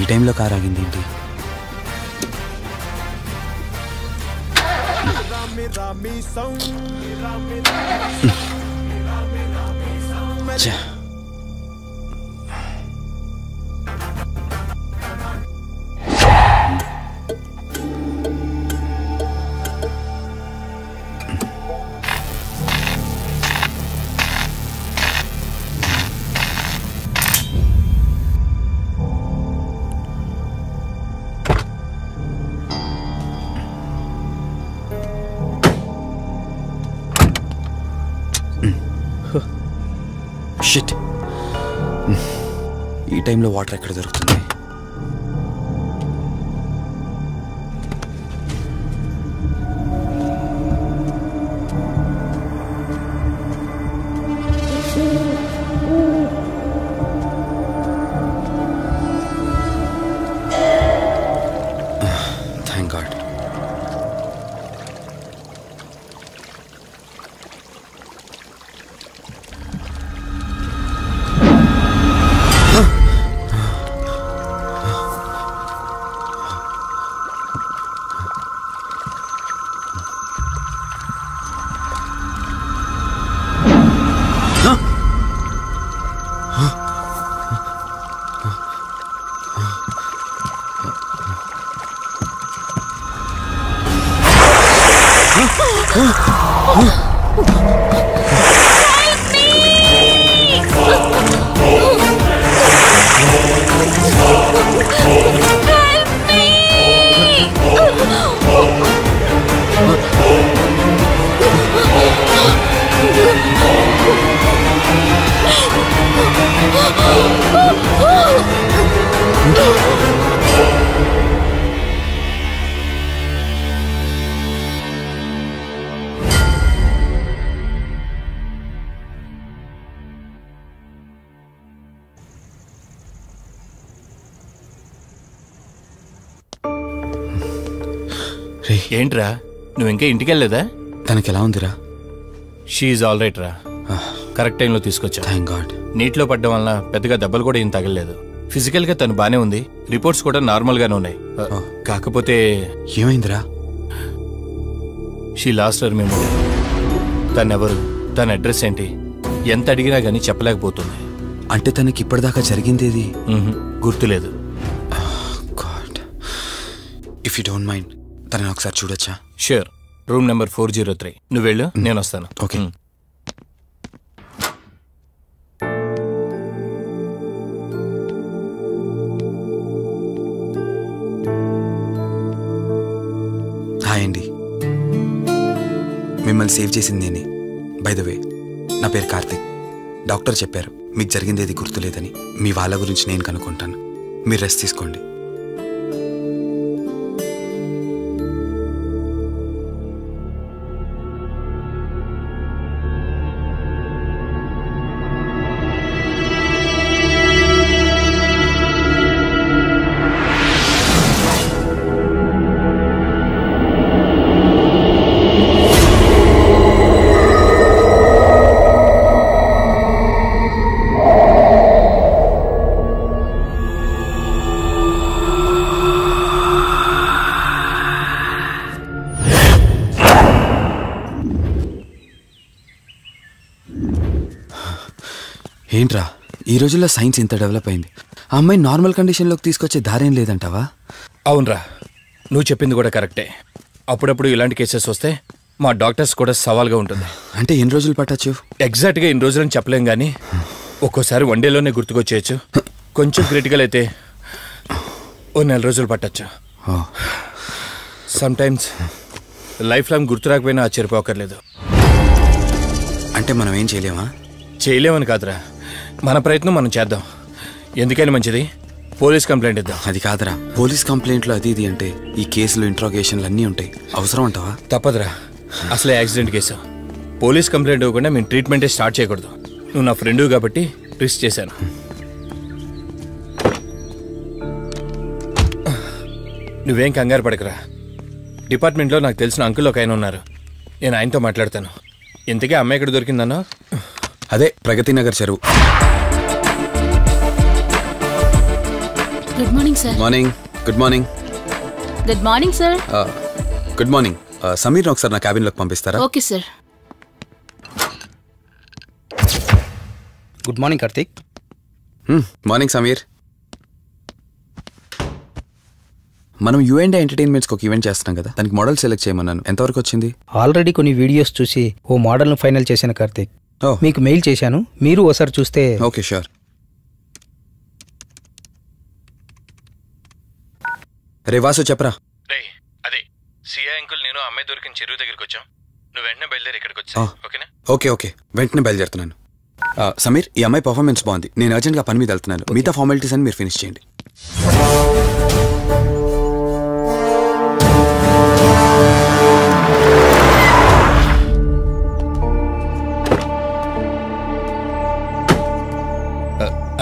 ఈ టైంలో కార్ ఆగింది ఏంటి? షిట్, ఈ టైంలో వాటర్ ఎక్కడ దొరుకుతుంది? Thank God. ఏంట్రా, నువ్వు ఇంకా ఇంటికి వెళ్ళలేదా? తనకి ఎలా ఉందిరా? షీఈ్ ఆల్ రైట్ రా. కరెక్ట్ టైంలో తీసుకొచ్చా. Thank God. నీటిలో పడ్డం వల్ల పెద్దగా దెబ్బలు కూడా ఏం తగలలేదు. ఫిజికల్ గా తను బానే ఉంది, రిపోర్ట్స్ కూడా నార్మల్ గానే ఉన్నాయి. కాకపోతే ఏమైందిరా? She lost her memory. తనెవరు, తన అడ్రస్ ఏంటి, ఎంత అడిగినా గానీ చెప్పలేకపోతుంది. అంటే తనకి ఇప్పటిదాకా జరిగిందేది గుర్తులేదు. God, if you don't mind తనని ఒకసారి చూడొచ్చా? ష్యూర్. Room number 403. నువ్వు వెళ్ళు, నేను వస్తాను. ఓకే. హాయ్ అండి, మిమ్మల్ని సేవ్ చేసింది నేనే. బై ద వే, నా పేరు కార్తిక్. డాక్టర్ చెప్పారు మీకు జరిగిందేది గుర్తులేదని. మీ వాళ్ళ గురించి నేను కనుక్కుంటాను, మీరు రెస్ట్ తీసుకోండి. ఏంట్రా, ఈ రోజుల్లో సైన్స్ ఇంత డెవలప్ అయింది, ఆ అమ్మాయి నార్మల్ కండిషన్లోకి తీసుకొచ్చే దారేం లేదంటావా? అవునరా, నువ్వు చెప్పింది కూడా కరెక్టే. అప్పుడప్పుడు ఇలాంటి కేసెస్ వస్తే మా డాక్టర్స్ కూడా సవాల్గా ఉంటుంది. అంటే ఎన్ని రోజులు పట్టచ్చు? ఎగ్జాక్ట్గా ఎన్ని రోజులని చెప్పలేం, కానీ ఒక్కోసారి వన్ డేలోనే గుర్తుకొచ్చేయచ్చు. కొంచెం క్రిటికల్ అయితే ఓ 4 రోజులు పట్టచ్చు. సమ్టైమ్స్ లైఫ్ లాంగ్ గుర్తు రాకపోయినా ఆశ్చర్యపోకర్లేదు. అంటే మనం ఏం చేయలేమా? చేయలేమని కాదురా, మన ప్రయత్నం మనం చేద్దాం. ఎందుకని మంచిది, పోలీస్ కంప్లైంట్ ఇద్దాం. అది కాదురా, పోలీస్ కంప్లైంట్లో అది ఇది అంటే ఈ కేసులు ఇంట్రాగేషన్లు అన్నీ ఉంటాయి. అవసరం అంటావా? తప్పదురా, అసలే యాక్సిడెంట్ కేసు. పోలీస్ కంప్లైంట్ ఇవ్వకుండా మేము ట్రీట్మెంటే స్టార్ట్ చేయకూడదు. నువ్వు నా ఫ్రెండ్ కాబట్టి రిస్క్ చేశాను. నువ్వేం కంగారు పడకరా. డిపార్ట్మెంట్లో నాకు తెలిసిన అంకుల్ ఒక ఆయన ఉన్నారు, నేను ఆయనతో మాట్లాడతాను. ఇంతకీ అమ్మాయి ఎక్కడ దొరికిందన్నా? అదే ప్రగతి నగర్ చెరువు. Good morning sir. Morning. Good morning. Good morning sir. Good morning. సమీర్ని ఒకసారి నా క్యాబిన్లోకి పంపిస్తారా? Okay sir. Good morning Karthik. Morning Sameer. మనం యూఎండే ఎంటర్టైన్మెంట్స్కి ఒక ఈవెంట్ చేస్తున్నాం కదా, దానికి మోడల్ సెలెక్ట్ చేయమన్నాను. ఎంతవరకు వచ్చింది? ఆల్రెడీ కొన్ని వీడియోస్ చూసి ఓ మోడల్ను ఫైనల్ చేశాను కార్తీక్. మీకు మెయిల్ చేశాను, మీరు ఒకసారి చూస్తే. Okay sure. రే వాసు చెప్పరా. అదే సిఐ అంకుల్ నేను అమ్మాయి దొరికిన చెరువు దగ్గరికి వచ్చాం. నువ్వు వెంటనే బయలుదేరి ఇక్కడికి వచ్చా. ఓకేనా? ఓకే వెంటనే బయలుదేరుతున్నాను. సమీర్, ఈ అమ్మాయి పర్ఫార్మెన్స్ బాగుంది. నేను అర్జెంట్గా పని మీద వెళ్తున్నాను. మిగతా ఫార్మాలిటీస్ అని మీరు ఫినిష్ చేయండి.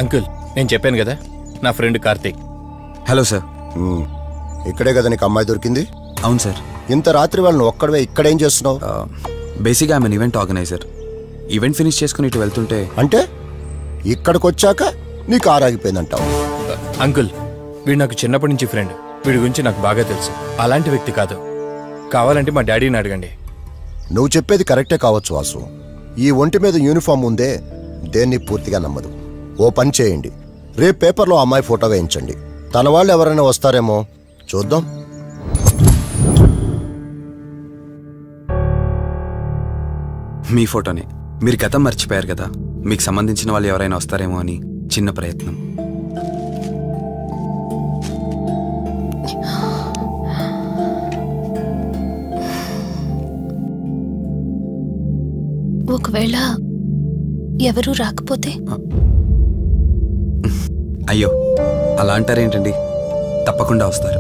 అంకుల్, నేను చెప్పాను కదా, నా ఫ్రెండ్ కార్తీక్. Hello sir. ఇక్కడే కదా నీకు అమ్మాయి దొరికింది? అవును సార్. ఇంత రాత్రి వాళ్ళని ఒక్కడవే ఇక్కడేం చేస్తున్నావు? బేసిక్గా I'm event organizer. Event finish చేసుకుని ఇటు వెళ్తుంటే. అంటే ఇక్కడికి వచ్చాక నీ కారు ఆగిపోయిందంటావు? అంకుల్, వీడు నాకు చిన్నప్పటి నుంచి ఫ్రెండ్. వీడి గురించి నాకు బాగా తెలుసు. అలాంటి వ్యక్తి కాదు. కావాలంటే మా డాడీని అడగండి. నువ్వు చెప్పేది కరెక్టే కావచ్చు వాసు. ఈ ఒంటి మీద యూనిఫామ్ ఉందే దేన్ని పూర్తిగా నమ్మదు. ఓ పని చేయండి, రేపు పేపర్లో అమ్మాయి ఫోటో వేయించండి. తన వాళ్ళు ఎవరైనా వస్తారేమో చూద్దాం. మీ ఫోటోనే. మీరు గతం మర్చిపోయారు కదా, మీకు సంబంధించిన వాళ్ళు ఎవరైనా వస్తారేమో అని చిన్న ప్రయత్నం. ఒకవేళ ఎవరూ రాకపోతే? అయ్యో, అలా అంటారేంటండి? తప్పకుండా వస్తారు.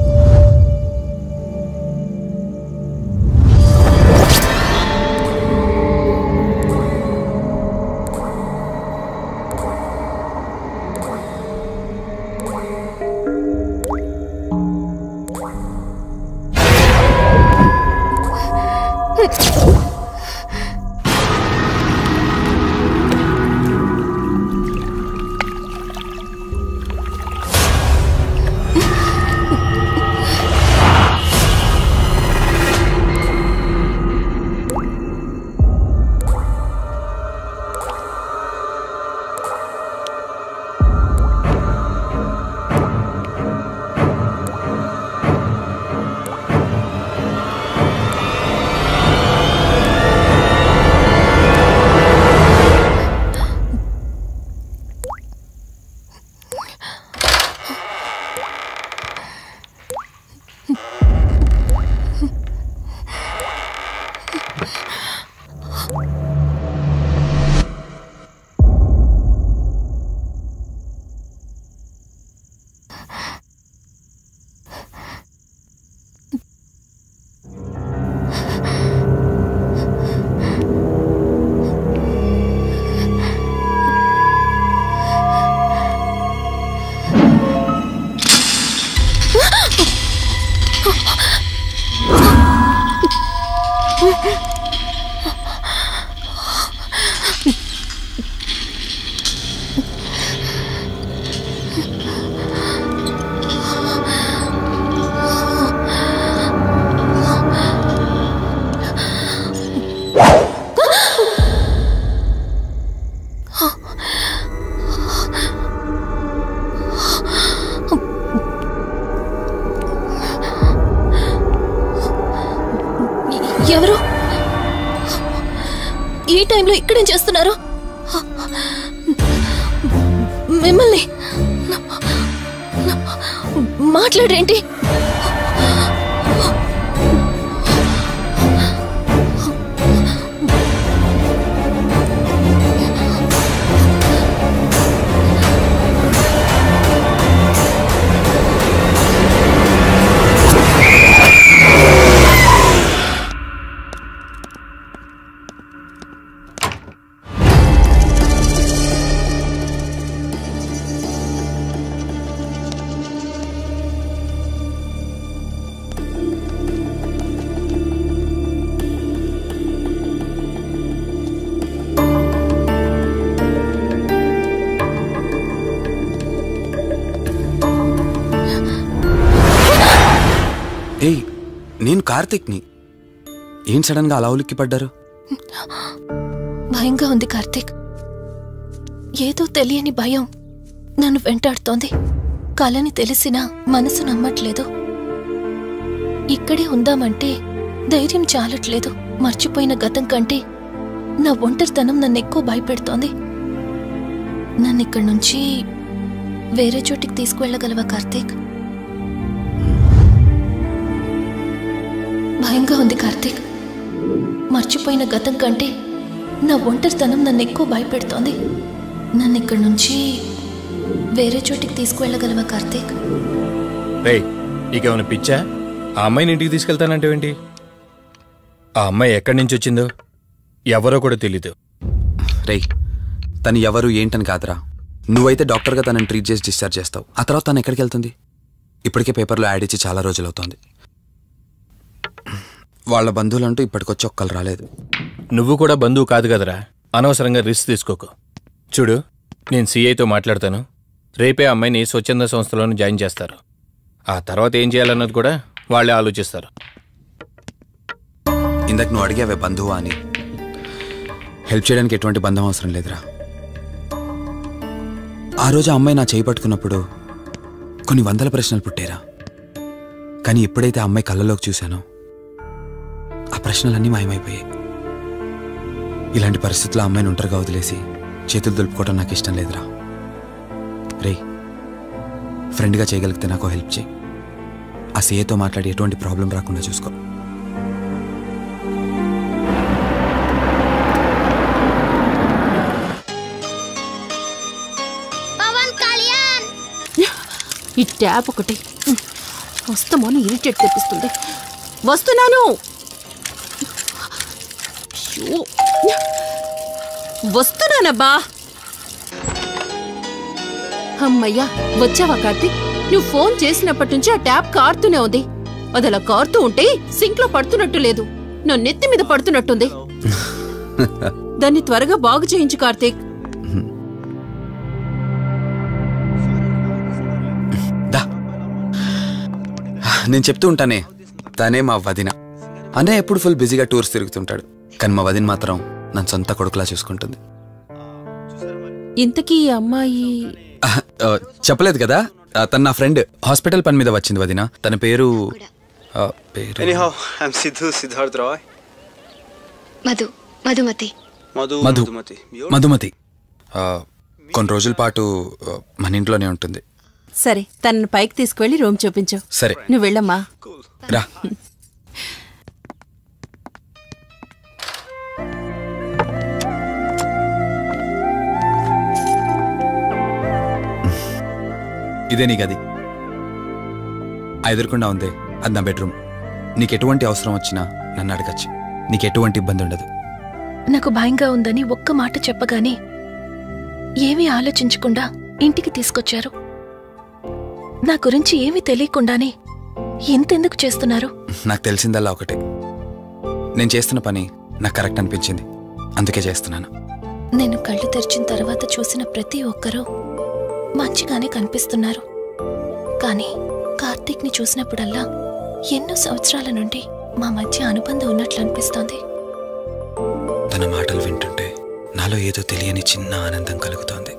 ఎవరు ఈ టైంలో ఇక్కడేం చేస్తున్నారు? మిమ్మల్ని మాట్లాడేంటి? నేను కార్తిక్ని. ఏం సడన్ గా అలా ఉలిక్కి పడ్డారు? భయంగా ఉంది కార్తీక్. ఏదో తెలియని భయం నన్ను వెంటాడుతోంది. కలని తెలిసినా మనసు నమ్మట్లేదు. ఇక్కడే ఉందామంటే ధైర్యం చాలట్లేదు. మర్చిపోయిన గతం కంటే నా ఒంటరితనం నన్ను ఎక్కువ భయపెడుతోంది. నన్నిక్కడి నుంచి వేరే చోటికి తీసుకువెళ్ళగలవా కార్తీక్? భయంగా ఉంది కార్తీక్. మర్చిపోయిన గతం కంటే నా ఒంటరితనం నన్ను ఎక్కువ భయపెడుతోంది. నన్నిక్కడి నుంచి వేరే చోటికి తీసుకువెళ్ళగలవా కార్తీక్? రే, నీకేమైనా పిచ్చా? ఆ అమ్మాయిని ఇంటికి తీసుకెళ్తానంటేవేంటి? ఆ అమ్మాయి ఎక్కడి నుంచి వచ్చిందో ఎవరో కూడా తెలీదు. రే, తను ఎవరు ఏంటని కాదురా. నువ్వైతే డాక్టర్గా తనని ట్రీట్ చేసి డిశ్చార్జ్ చేస్తావు. ఆ తర్వాత తను ఎక్కడికి వెళ్తుంది? ఇప్పటికే పేపర్లో యాడ్ ఇచ్చి చాలా రోజులు అవుతుంది. వాళ్ళ బంధువులంటూ ఇప్పటికొచ్చి ఒక్కరు రాలేదు. నువ్వు కూడా బంధువు కాదు కదరా. అనవసరంగా రిస్క్ తీసుకోకు. చూడు, నేను సిఐతో మాట్లాడతాను. రేపే అమ్మాయిని స్వచ్ఛంద సంస్థలోనే జాయిన్ చేస్తారు. ఆ తర్వాత ఏం చేయాలన్నది కూడా వాళ్ళే ఆలోచిస్తారు. ఇందాక నువ్వు అడిగావే బంధువా అని. హెల్ప్ చేయడానికి ఎటువంటి బంధం అవసరం లేదురా. ఆ రోజు ఆ అమ్మాయి నా చేయి పట్టుకున్నప్పుడు కొన్ని వందల ప్రశ్నలు పుట్టేరా. కానీ ఎప్పుడైతే ఆ అమ్మాయి కళ్ళలోకి చూశానో ఆ ప్రశ్నలన్నీ మాయమైపోయాయి. ఇలాంటి పరిస్థితుల్లో అమ్మాయిని ఒంటరిగా వదిలేసి చేతులు దులుపుకోవడం నాకు ఇష్టం లేదురా. రే, ఫ్రెండ్గా చేయగలిగితే నాకు హెల్ప్ చేయి. ఆ సీఏతో మాట్లాడి ఎటువంటి ప్రాబ్లం రాకుండా చూసుకో. ఈ ట్యాప్ ఒకటి వస్తామని ఇరిటేట్ తెప్పిస్తుంది. వస్తున్నాను. వస్తున్నానబ్బా. అమ్మయ్యా, వచ్చావా కార్తీక్? నువ్వు ఫోన్ చేసినప్పటి నుంచి ఆ ట్యాప్ కారుతూనే ఉంది. అది అలా కారుతూ ఉంటే సింక్ లో పడుతున్నట్టు లేదు, నా నెత్తి మీద పడుతున్నట్టుంది. దాన్ని త్వరగా బాగు చేయించు కార్తీక్. నేను చెప్తూ ఉంటానే, తనే మా వదిన. అనే ఎప్పుడు ఫుల్ బిజీగా టూర్స్ తిరుగుతుంటాడు. కానీ మా వదిన మాత్రం నన్ను సొంత కొడుకులా చూసుకుంటుంది. ఇంతకీ ఈ అమ్మాయి చెప్పలేదు కదా, తన నా ఫ్రెండ్. హాస్పిటల్ పని మీద వచ్చింది వదిన. తన పేరు Anyhow, I'm Siddharth Roy. Madhumati. Madhumati. కొన్ని రోజుల పాటు మన ఇంట్లోనే ఉంటుంది. సరే, తనను పైకి తీసుకువెళ్ళి రూమ్ చూపించు. సరే, నువ్వు వెళ్ళమ్మా. రా. ఇదే నీ గది. ఎదురుకుండా ఉంది, అది నా బెడ్రూమ్. నీకెటువంటి అవసరం వచ్చినా నన్ను అడగచ్చు. నీకెటువంటి ఇబ్బంది ఉండదు. నాకు భయంగా ఉందని ఒక్క మాట చెప్పగానే ఏమీ ఆలోచించకుండా ఇంటికి తీసుకొచ్చారు. నా గురించి ఏమీ తెలియకుండానే ఇంతెందుకు చేస్తున్నారు? నాకు తెలిసిందల్లా ఒకటే, నేను చేస్తున్న పని నాకు కరెక్ట్ అనిపించింది, అందుకే చేస్తున్నాను. నేను కళ్ళు తెరిచిన తర్వాత చూసిన ప్రతి ఒక్కరూ మంచిగానే కనిపిస్తున్నారు. కానీ కార్తీక్ని చూసినప్పుడల్లా ఎన్నో సంవత్సరాల నుండి మా మధ్య అనుబంధం ఉన్నట్లు అనిపిస్తోంది. తన మాటలు వింటుంటే నాలో ఏదో తెలియని చిన్న ఆనందం కలుగుతోంది.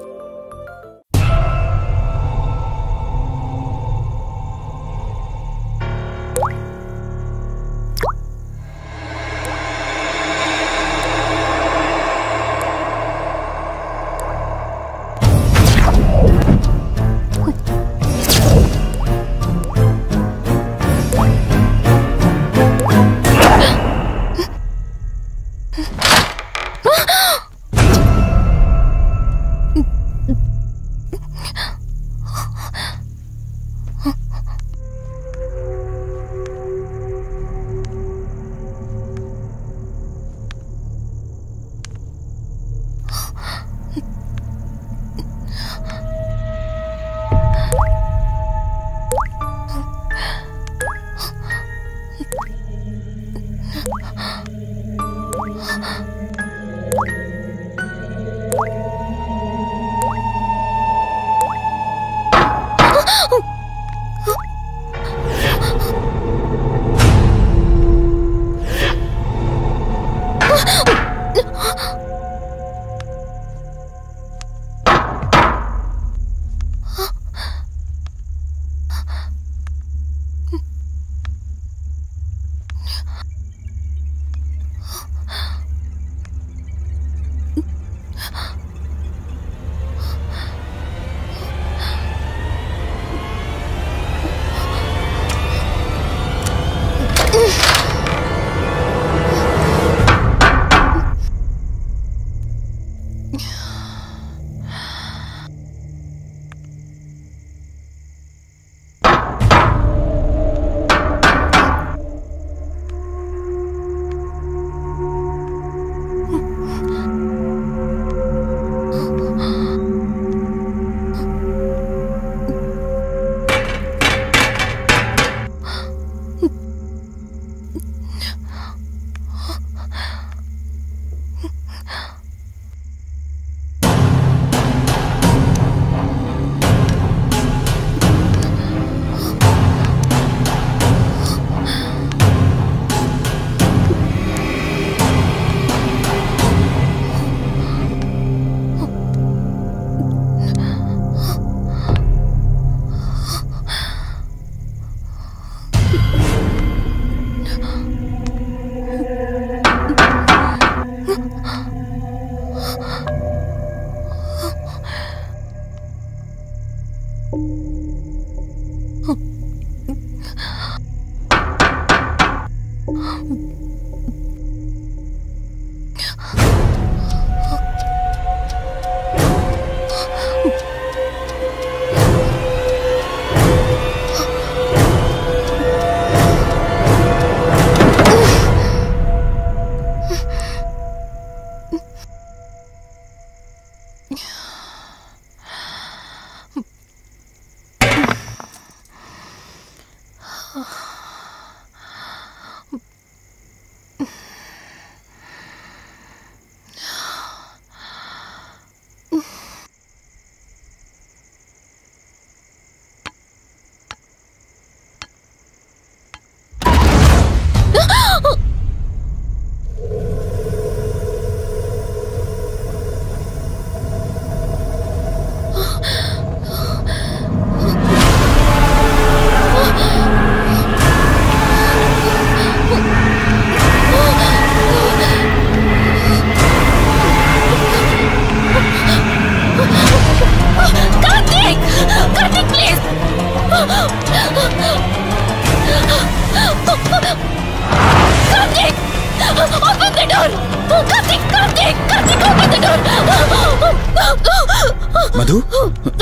మధు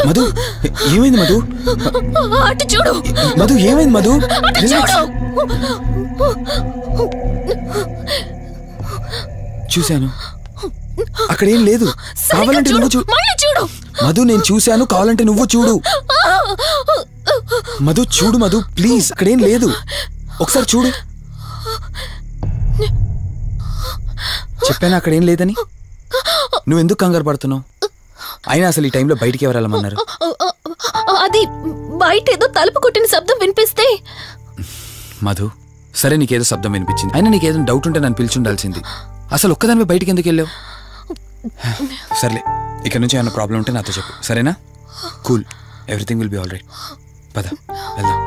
మధు ఏమైంది మధు? అటు చూడు మధు ఏమైంది మధు? చూశాను, అక్కడేం లేదు. కావాలంటే నువ్వు చూడు మధు. నేను చూశాను, కావాలంటే నువ్వు చూడు మధు. చూడు మధు ప్లీజ్, అక్కడేం లేదు. ఒకసారి చూడు. చెప్పాను అక్కడేం లేదని. నువ్వెందుకు కంగారు పడుతున్నావు? అయినా అసలు ఈ టైంలో బయటికి ఎవరు వెళ్ళమన్నారు? అది బయట ఏదో తలుపు కొట్టిన శబ్దం వినిపిస్తే. మధు సరే, నీకేదో శబ్దం వినిపించింది. అయినా నీకేదో డౌట్ ఉంటే నన్ను పిలిచుండాల్సింది. అసలు ఒక్కదానిపై బయటికి ఎందుకు వెళ్ళావు? సర్లే, ఇక్కడ నుంచి ఏమైనా ప్రాబ్లం ఉంటే నాతో చెప్పు, సరేనా? Cool, everything will be all right. పద వెళ్దాం.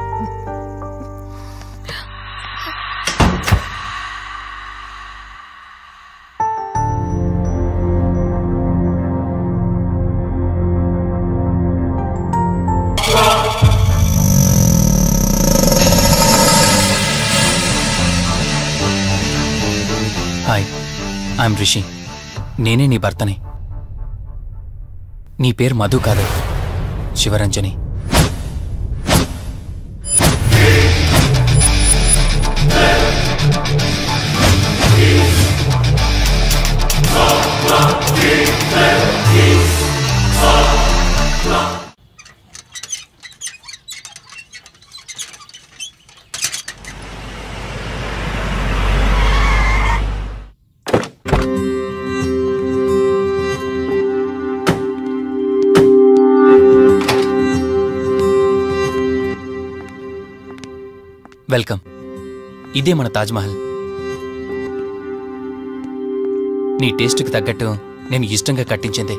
Hi, I'm Rishi. నేనే నీ భర్తని. నీ పేరు మధు కాదు, శివరంజని. వెల్కమ్. ఇదే మన తాజ్మహల్. నీ టేస్ట్కి తగ్గట్టు నేను ఇష్టంగా కట్టించింది.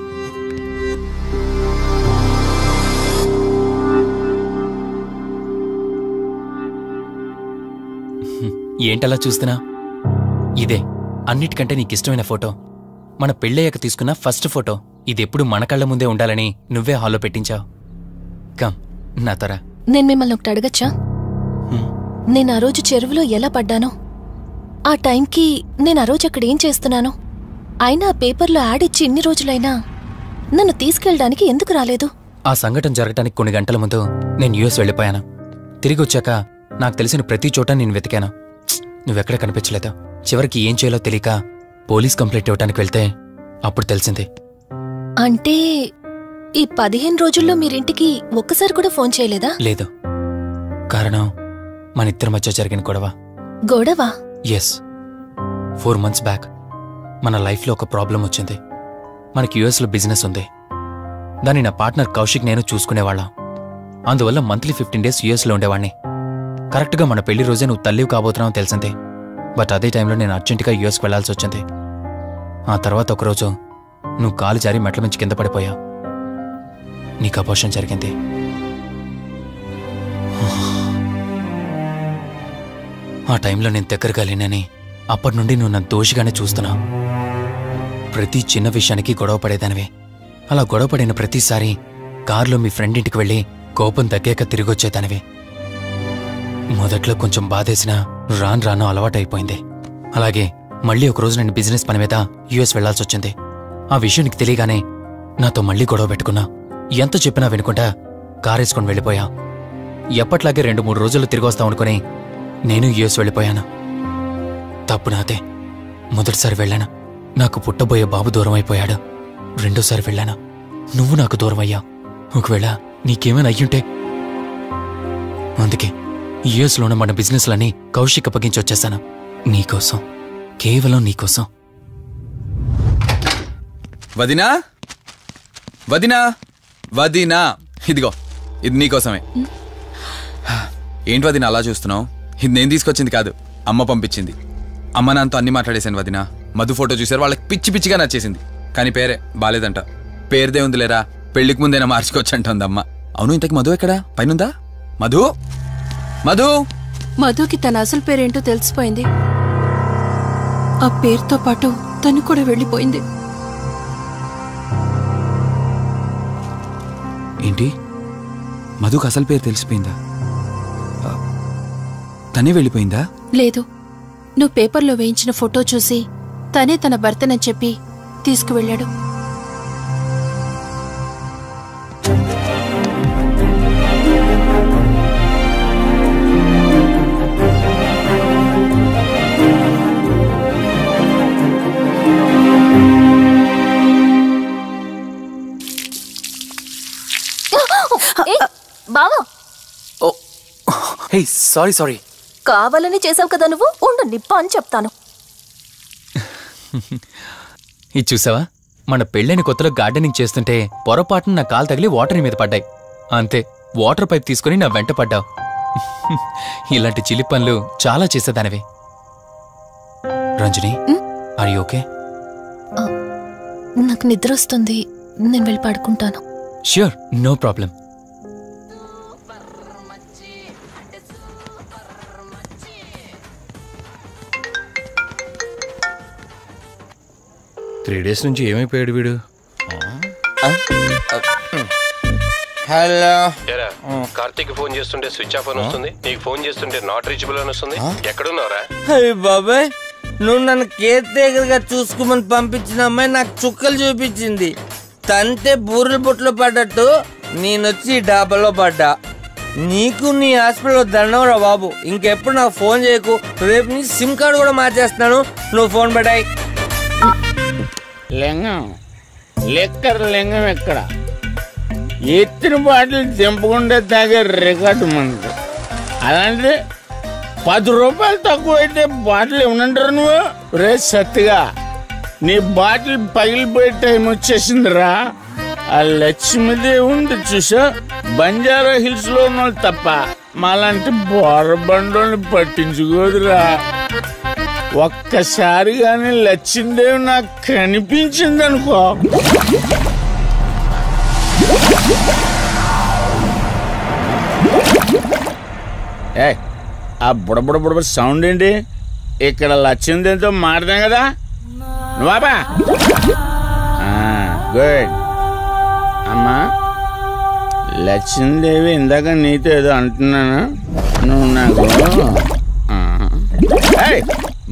ఏంటలా చూస్తున్నా? ఇదే అన్నిటికంటే నీకిష్టమైన ఫోటో. మన పెళ్ళయ్యాక తీసుకున్న ఫస్ట్ ఫోటో. ఇదెప్పుడు మన కళ్ళ ముందే ఉండాలని నువ్వే హాల్లో పెట్టించావు. కమ్ నా తర. నేను మిమ్మల్ని ఒకటి అడగచ్చా? నేను ఆ రోజు చెరువులో ఎలా పడ్డానో, ఆ టైంకి నేను ఆ రోజు అక్కడ ఏం చేస్తున్నాను, అయినా ఆ పేపర్లో యాడ్ ఇచ్చి ఇన్ని రోజులైనా నన్ను తీసుకెళ్ళడానికి ఎందుకు రాలేదు? ఆ సంఘటన జరగటానికి కొన్ని గంటల ముందు నేను యుఎస్ వెళ్ళిపోయాను. తిరిగి వచ్చాక నాకు తెలిసిన ప్రతి చోట నేను వెతికాను. నువ్వెక్కడ కనిపించలేదు. చివరికి ఏం చేయాలో తెలియక పోలీస్ కంప్లైంట్ ఇవ్వడానికి వెళ్తే అప్పుడు తెలిసింది. అంటే ఈ 15 రోజుల్లో మీరింటికి ఒక్కసారి కూడా ఫోన్ చేయలేదా? లేదు. కారణం మన ఇద్దరి మధ్య జరిగిన గొడవ. గొడవ? ఎస్. 4 months బ్యాక్ మన లైఫ్లో ఒక ప్రాబ్లం వచ్చింది. మనకి యుఎస్లో బిజినెస్ ఉంది. దాన్ని నా పార్ట్నర్ కౌశిక్ నేను చూసుకునేవాళ్ళం. అందువల్ల మంత్లీ 15 days యుఎస్లో ఉండేవాడిని. కరెక్ట్గా మన పెళ్లి రోజే నువ్వు తల్లివి కాబోతున్నావు తెలిసింది. బట్ అదే టైంలో నేను అర్జెంటుగా యుఎస్కి వెళ్లాల్సి వచ్చింది. ఆ తర్వాత ఒకరోజు నువ్వు కాలు జారి మెట్ల మించి కింద పడిపోయావు. నీకు అబార్షన్ జరిగింది. ఆ టైంలో నేను దగ్గరగా లేనని అప్పటి నుండి నువ్వు నన్ను దోషిగానే చూస్తున్నావు. ప్రతి చిన్న విషయానికి గొడవ పడేదానివే. అలా గొడవ పడిన ప్రతిసారి కారులో మీ ఫ్రెండ్ ఇంటికి వెళ్ళి కోపం తగ్గాక తిరిగొచ్చేదానివి. మొదట్లో కొంచెం బాధేసినా రాను రాను అలవాటైపోయింది. అలాగే మళ్ళీ ఒకరోజు నేను బిజినెస్ పని మీద యుఎస్ వెళ్లాల్సి వచ్చింది. ఆ విషయం నీకు తెలియగానే నాతో మళ్ళీ గొడవ పెట్టుకున్నా. ఎంత చెప్పినా వినుకుంటా కారేసుకొని వెళ్ళిపోయా. ఎప్పట్లాగే 2-3 రోజులు తిరిగి వస్తాం అనుకుని నేను యుఎస్ వెళ్ళిపోయాను. తప్పు నాదే. మొదటిసారి వెళ్ళాను, నాకు పుట్టబోయే బాబు దూరం అయిపోయాడు. రెండోసారి వెళ్ళాను, నువ్వు నాకు దూరం అయ్యా. ఒకవేళ నీకేమైనా అయ్యుంటే. అందుకే యుఎస్లోనే మన బిజినెస్లన్నీ కౌశిక్ అప్పగించి వచ్చేసాను. నీకోసం, కేవలం నీకోసం. వదినా, వదినా, వదినా, ఇదిగో ఇది నీకోసమే. ఏంటి వదినా అలా చూస్తున్నావు? ఇది నేను తీసుకొచ్చింది కాదు, అమ్మ పంపించింది. అమ్మ నాన్నతో అన్ని మాట్లాడేశాను వదినా. మధు ఫోటో చూసారు, వాళ్ళకి పిచ్చి పిచ్చిగా నచ్చేసింది. కానీ పేరే బాలేదంట. పేరుదే ఉంది లేరా, పెళ్లికి ముందైనా మార్చుకోవచ్చు అంటుంది అమ్మ. అవును, ఇంతకి మధు ఎక్కడా? పైనుందా? మధు, మధు. మధుకి తన అసలు పేరేంటో తెలిసిపోయింది. ఆ పేరుతో పాటు తను కూడా వెళ్ళిపోయింది. ఏంటి, మధుకు అసలు పేరు తెలిసిపోయిందా? తనే వెళ్ళిపోయిందా? లేదు, నువ్వు పేపర్లో వేయించిన ఫోటో చూసి తనే తన భర్తనని చెప్పి తీసుకువెళ్ళాడు. బావా, హే సారీ సారీ. కావాలని చేసావు కదా నువ్వు. ఉండు, నిప్ప అని చెప్తాను. ఇది చూసావా, మన పెళ్ళైన కొత్తలో గార్డెనింగ్ చేస్తుంటే పొరపాటున నా కాలు తగిలి వాటర్ మీద పడ్డాయి. అంతే, వాటర్ పైప్ తీసుకుని నా వెంట పడ్డావు. ఇలాంటి చిలి పనులు చాలా చేసేదానివి. Ranjani, are you okay? నాకు నిద్ర వస్తుంది, నేను వెళ్ళి పడుకుంటాను. Sure, no problem. Three days నుంచి ఏమైపోయాడు వీడు? హలో, కార్తీక్ ఫోన్ చేస్తుంటే స్విచ్ ఆఫ్ అని వస్తుంది, నీకు ఫోన్ చేస్తుంటే నాట్ రీచబుల్ అని వస్తుంది. ఎక్కడున్నారా? బాబాయ్, నువ్వు నన్ను కేర్ టేకర్గా చూసుకోమని పంపించిన అమ్మాయి నాకు చుక్కలు చూపించింది. తంతే బూరెల బొట్లో పడ్డట్టు నేనొచ్చి డాబాలో పడ్డా. నీకు నీ హాస్పిటల్లో దండంరా బాబు. ఇంకెప్పుడు నాకు ఫోన్ చేయకు. రేపు నీ సిమ్ కార్డు కూడా మార్చేస్తున్నాను. నువ్వు ఫోన్ పడాయి. లింగం లెక్కర లింగం ఎక్కడ? ఎత్తిన బాటిల్ దింపకుండా తాగే రికార్డు మనది. అలాంటిది 10 రూపాయలు తక్కువ అయితే బాటిల్ ఏమనంటారు నువ్వు? రే సత్తిగా, నీ బాటిల్ పగిలిపోయే టైం వచ్చేసిందిరా. ఆ లక్ష్మీదేవి ఉంది చూసా, బంజారా హిల్స్ లో ఉన్న తప్ప మాలాంటి బోరబండోని పట్టించుకోదురా. ఒక్కసారి కానీ లక్ష్మీదేవి నాకు కనిపించింది అనుకో, ఆ బుడబుడ సౌండ్ ఏంటి? ఇక్కడ లక్ష్మీదేవితో మాట్లాడాం కదా నువ్వా? గుడ్. అమ్మా లక్ష్మీదేవి, ఇందాక నీతో ఏదో అంటున్నాను, నువ్వు నాకు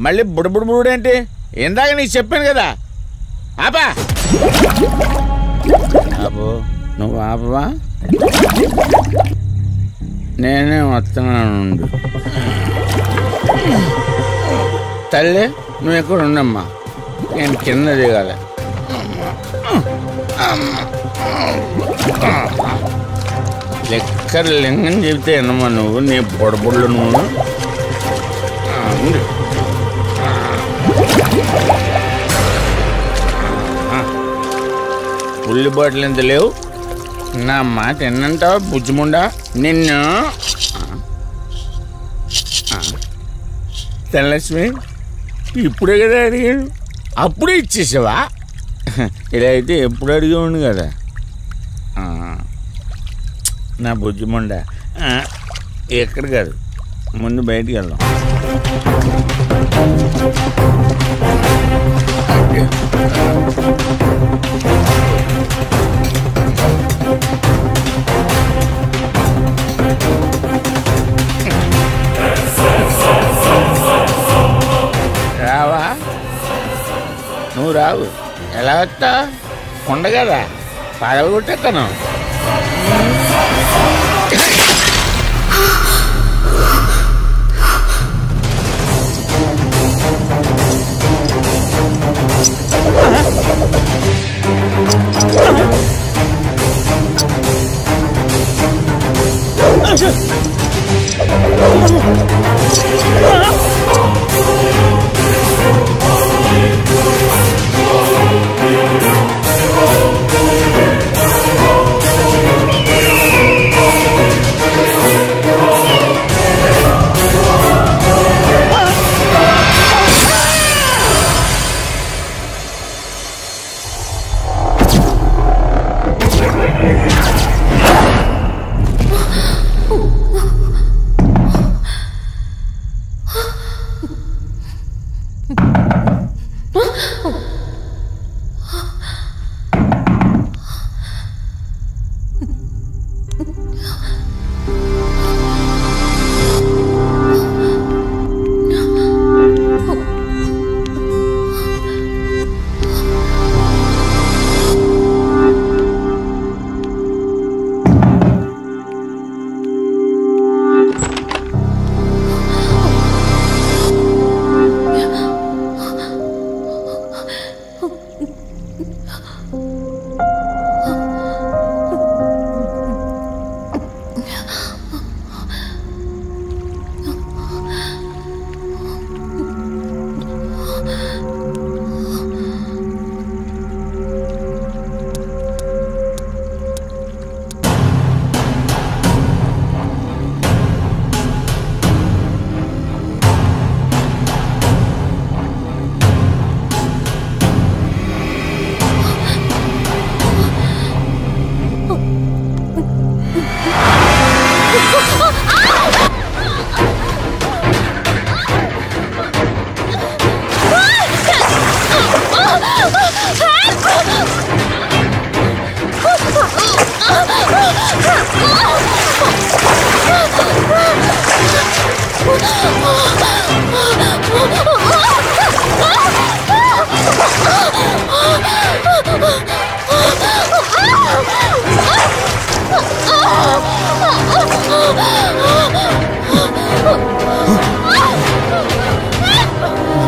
మళ్ళీ బుడబుడేంటి? ఇందాక నీకు చెప్పాను కదా, ఆపా. ఆపో, నువ్వు ఆపవా? నేనే వస్తున్నాను. తల్లి, నువ్వు ఎక్కడ ఉండమ్మా, నేను కింద దిగాలి. లెక్కర లింగం చెబితే ఎన్నమ్మా నువ్వు, నీ పొడబుళ్ళు నువ్వు. ఉల్లి బాటిల్ ఎంత లేవు? నా మాట ఎన్నంటావా బుజ్జిముండా నిన్ను? ధనలక్ష్మి, ఇప్పుడే కదా అడిగాను, అప్పుడే ఇచ్చేసావా? ఇలా అయితే ఎప్పుడు అడిగేవాడిని కదా. నా బుజ్జిముండా, ఎక్కడ కాదు, ముందు బయటికి వెళ్దాం. నువ్వు రావు. ఎలా వస్తా? ఉండగదా పడగొట్టేస్తాను.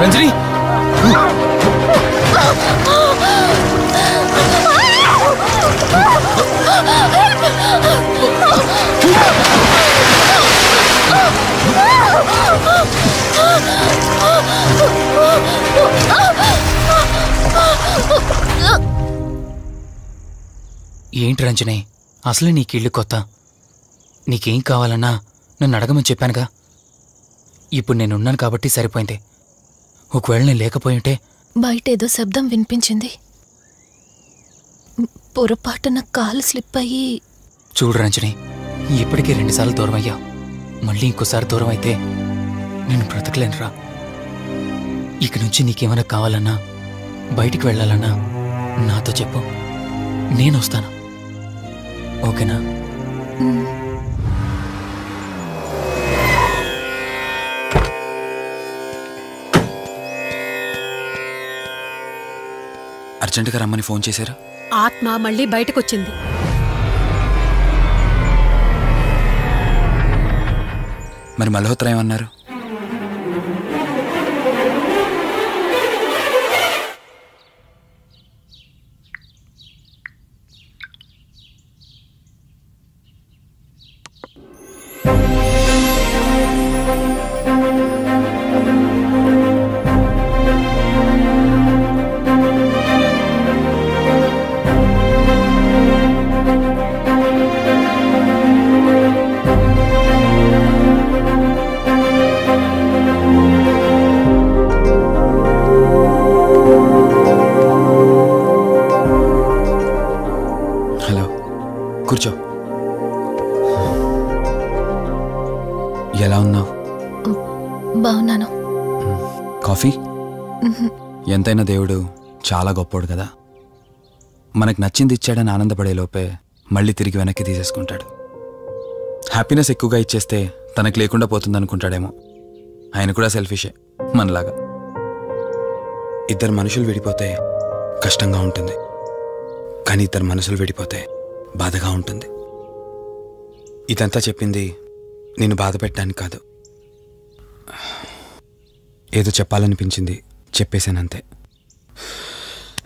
రంజని ఏంటి రంజని, అసలు నీకిళ్ళు కొత్త. నీకేం కావాలన్నా నన్ను అడగమని చెప్పానుగా. ఇప్పుడు నేనున్నాను కాబట్టి సరిపోయింది. ఒకవేళ నేను లేకపోయింటే బయట ఏదో శబ్దం వినిపించింది. పొరపాటున కాలు స్లిప్ అయ్యి. చూడు రంజని, ఇప్పటికే 2 సార్లు దూరం అయ్యా. మళ్ళీ ఇంకోసారి దూరం అయితే నేను బ్రతకలేనురా. ఇక నుంచి నీకేమైనా కావాలన్నా బయటికి వెళ్ళాలన్నా నాతో చెప్పు, నేను వస్తాను. ఓకేనా? అర్జెంటుగా రమ్మని ఫోన్ చేశారు. ఆత్మ మళ్ళీ బయటకొచ్చింది. మరి మల్హోత్రా ఏమన్నారు? కూర్చో. ఎలా ఉన్నావు? బాగున్నాను. కాఫీ? ఎంతైనా దేవుడు చాలా గొప్పోడు కదా. మనకు నచ్చింది ఇచ్చాడని ఆనందపడే లోపే మళ్ళీ తిరిగి వెనక్కి తీసేసుకుంటాడు. హ్యాపీనెస్ ఎక్కువగా ఇచ్చేస్తే తనకు లేకుండా పోతుంది అనుకుంటాడేమో. ఆయన కూడా సెల్ఫిషే మనలాగా. ఇద్దరు మనుషులు విడిపోతే కష్టంగా ఉంటుంది, కానీ ఇద్దరు మనసులు విడిపోతే బాధగా ఉంటుంది. ఇదంతా చెప్పింది నేను బాధ పెట్టడానికి కాదు, ఏదో చెప్పాలనిపించింది చెప్పేశానంతే.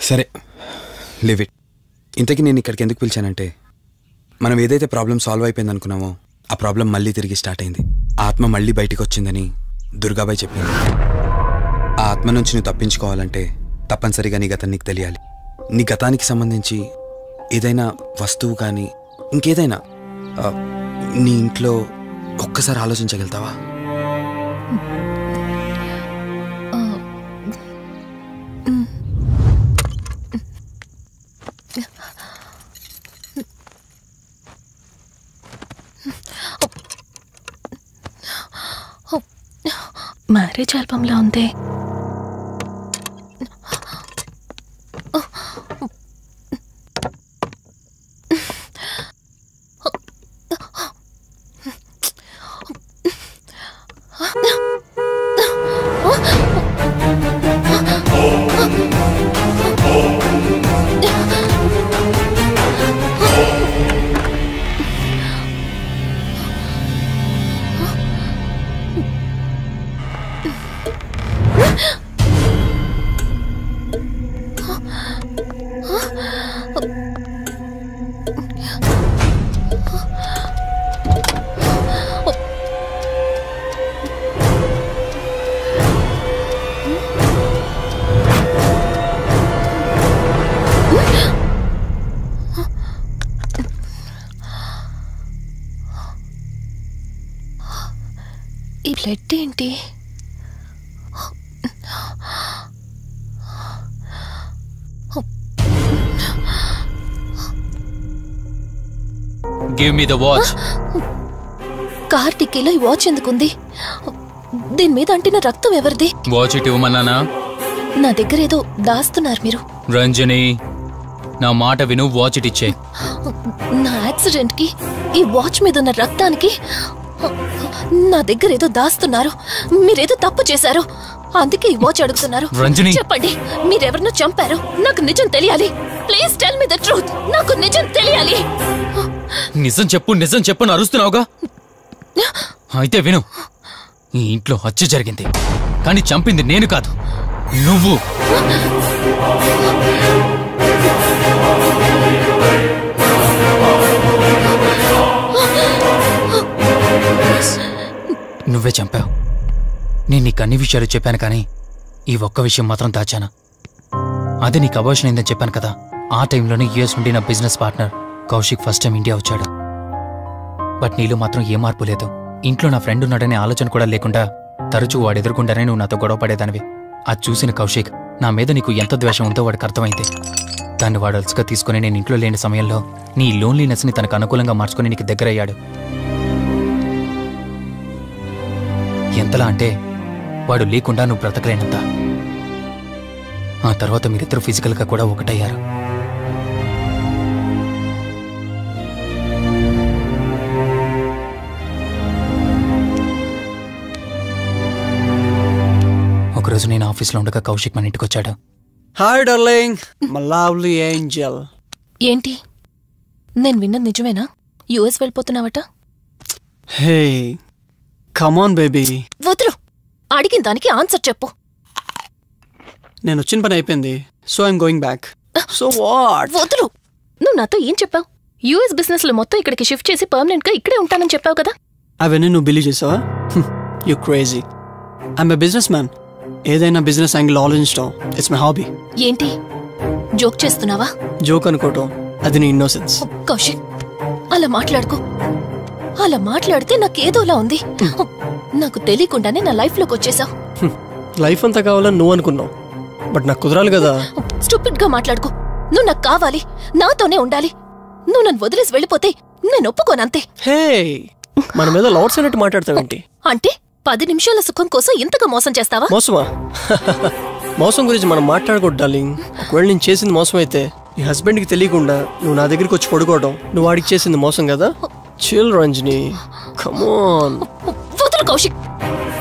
సరే లివ్ ఇట్. ఇంతకీ నేను ఇక్కడికి ఎందుకు పిలిచానంటే, మనం ఏదైతే ప్రాబ్లం సాల్వ్ అయిపోయింది అనుకున్నామో ఆ ప్రాబ్లం మళ్ళీ తిరిగి స్టార్ట్ అయింది. ఆత్మ మళ్ళీ బయటికి వచ్చిందని దుర్గాబాయ్ చెప్పింది. ఆ ఆత్మ నుంచి నువ్వు తప్పించుకోవాలంటే తప్పనిసరిగా నీ గతం నీకు తెలియాలి. నీ గతానికి సంబంధించి ఏదైనా వస్తువు కానీ ఇంకేదైనా నీ ఇంట్లో ఒక్కసారి ఆలోచించగలుగుతావా? మ్యారేజ్ ఆల్బంలా ఉంది. ఈ బ్లడ్ ఏంటి? Give me the watch. Car టిక్కీలో ఈ వాచ్ ఎందుకుంది? దీని మీద అంటిన రక్తం ఎవరిది? వాచ్ ఇటు ఇవ్వమన్నానా? నా దగ్గర ఏదో దాస్తున్నారు మీరు. రంజని, నా మాట విను, వాచ్ ఇటు ఇచ్చే. నా యాక్సిడెంట్ కి ఈ వాచ్ మీద ఉన్న రక్తానికి నా దగ్గర ఏదో దాస్తున్నారు. మీరేదో తప్పు చేశారు, అందుకే ఈ వాచ్ అడుగుతున్నారు. రంజని, చెప్పండి, మీరెవరినో చంపారు. నాకు నిజం తెలియాలి. Please tell me the truth. నాకు నిజం తెలియాలి. నిజం చెప్పు, నిజం చెప్పు అని అరుస్తున్నావుగా. అయితే విను, ఈ ఇంట్లో హత్య జరిగింది, కానీ చంపింది నేను కాదు, నువ్వు. నువ్వే చంపావు. నేను నీకు అన్ని విషయాలు చెప్పాను, కానీ ఈ ఒక్క విషయం మాత్రం దాచాను. అదే నీకు అబార్షన్ అయిందని చెప్పాను కదా. ఆ టైంలోనే యూఎస్ నుండి నా business partner Kaushik first time India వచ్చాడు. బట్ నీలో మాత్రం ఏ మార్పు లేదు. ఇంట్లో నా ఫ్రెండ్ ఉన్నాడనే ఆలోచన కూడా లేకుండా తరచూ వాడు ఎదుర్కొంటానే నువ్వు నాతో గొడవ పడేదానివి. అది చూసిన కౌశిక్ నా మీద నీకు ఎంత ద్వేషం ఉందో వాడికి అర్థమైంది. దాన్ని వాడు అలసుగా తీసుకుని నేను ఇంట్లో లేని సమయంలో నీ లోన్లీనెస్ని తనకు అనుకూలంగా మార్చుకుని నీకు దగ్గరయ్యాడు. ఎంతలా అంటే వాడు లేకుండా నువ్వు బ్రతకలేనంత. ఆ తర్వాత మీరిద్దరు ఫిజికల్గా కూడా ఒకటయ్యారు. ఒకరోజు నేను ఆఫీస్లో ఉండగా కౌశిక్ మన ఇంటికి వచ్చాడు. Hi darling, my lovely angel. ఏంటి, నేను విన్నది నిజమేనా? యుఎస్ వెళ్ళిపోతున్నావట? Hey come on baby. వదులు, అడిగిన దానికి ఆన్సర్ చెప్పు. నేను వచ్చిన పని అయిపోయింది, so I'm going back. So what? వదులు. నువ్వు నాతో ఏం చెప్పావు? యుఎస్ బిజినెస్ లో మొత్తం ఇక్కడికి షిఫ్ట్ చేసి పర్మనెంట్ గా ఇక్కడే ఉంటానని చెప్పావు కదా. అవన్నీ నువ్వు బిలీవ్ చేసావా? You crazy. I'm a business man. ఏదైనా బిజినెస్ యాంగిల్ ఆలోచించడం ఇట్స్ మై హాబీ. ఏంటి, జోక్ చేస్తున్నావా? జోక్ అనుకోవటం అది నీ ఇన్నోసెన్స్. కౌశిక్, అలా మాట్లాడుకో. అలా మాట్లాడితే నాకేదోలా ఉంది. నాకు తెలియకుండానే నా లైఫ్ లోకి వచ్చేసావు. లైఫ్ అంతా కావాలని నువ్వు అనుకున్నావు, బట్ నాకు కుదరాలి కదా. స్టూపిడ్ గా మాట్లాడుకో. నువ్వు నాకు కావాలి, నాతోనే ఉండాలి. నువ్వు నన్ను వదిలేసి వెళ్ళిపోతే నేను ఒప్పుకోనంతే. హే, మన మీద లాట్స్ అన్నట్టు మాట్లాడతావేంటి? అంటే 10 నిమిషాల సుఖం కోసం ఇంతగా మోసం చేస్తావా? మోసమా? మోసం గురించి మనం మాట్లాడకూడదు డార్లింగ్. ఒకవేళ నేను చేసింది మోసం అయితే నీ హస్బెండ్కి తెలియకుండా నువ్వు నా దగ్గరికి వచ్చి పడుకోవడం నువ్వు వాడికి చేసింది మోసం కదా. Chill Ranjani, come on. వదులు కౌశిక్,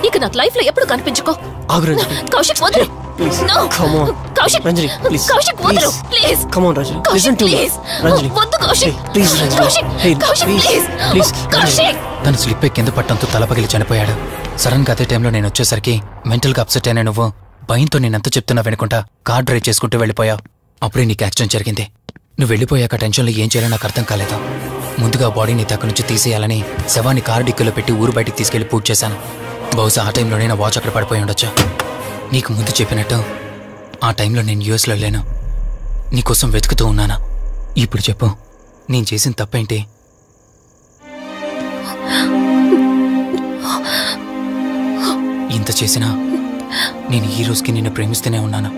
ఇక నాకు లైఫ్ లో ఎప్పుడు కనిపించుకో. ఆగు రంజని, కౌశిక్ వదులు. Please No. Come on Kaushik Ranjani please Kaushik వదరు please come on Ranjani Kaushik listen to me please Ranjani వద్దు Kaushik please Ranjani Kaushik hey Kaushik please please Kaushik తను స్లిప్ అయి కింద పట్టంతో తల పగిలి చనిపోయాడు. సడన్ గా అదే టైంలో నేను వచ్చేసరికి మెంటల్ గా అప్సెట్ అయినా నువ్వు భయంతో నేనెంత చెప్తున్నా వినుకుంటా కార్ డ్రైవ్ చేసుకుంటూ వెళ్ళిపోయావు. అప్పుడే నీకు యాక్సిడెంట్ జరిగింది. నువ్వు వెళ్ళిపోయాక టెన్షన్లో ఏం చేయాలో నాకు అర్థం కాలేదు. ముందుగా బాడీని అక్కడి నుంచి తీసేయాలని శవాన్ని కారు డిక్కీలో పెట్టి ఊరు బయటికి తీసుకెళ్లి పూజ చేశాను. బహుశా ఆ టైంలోనే నా వాచ్ అక్కడ పడిపోయి ఉండొచ్చు. నీకు ముందు చెప్పినట్టు ఆ టైంలో నేను యూఎస్లో లేను. నీకోసం వెతుకుతూ ఉన్నాను. ఇప్పుడు చెప్పు, నేను చేసిన తప్పేంటి? ఇంత చేసినా నేను ఈ రోజుకి నిన్ను ప్రేమిస్తూనే ఉన్నాను.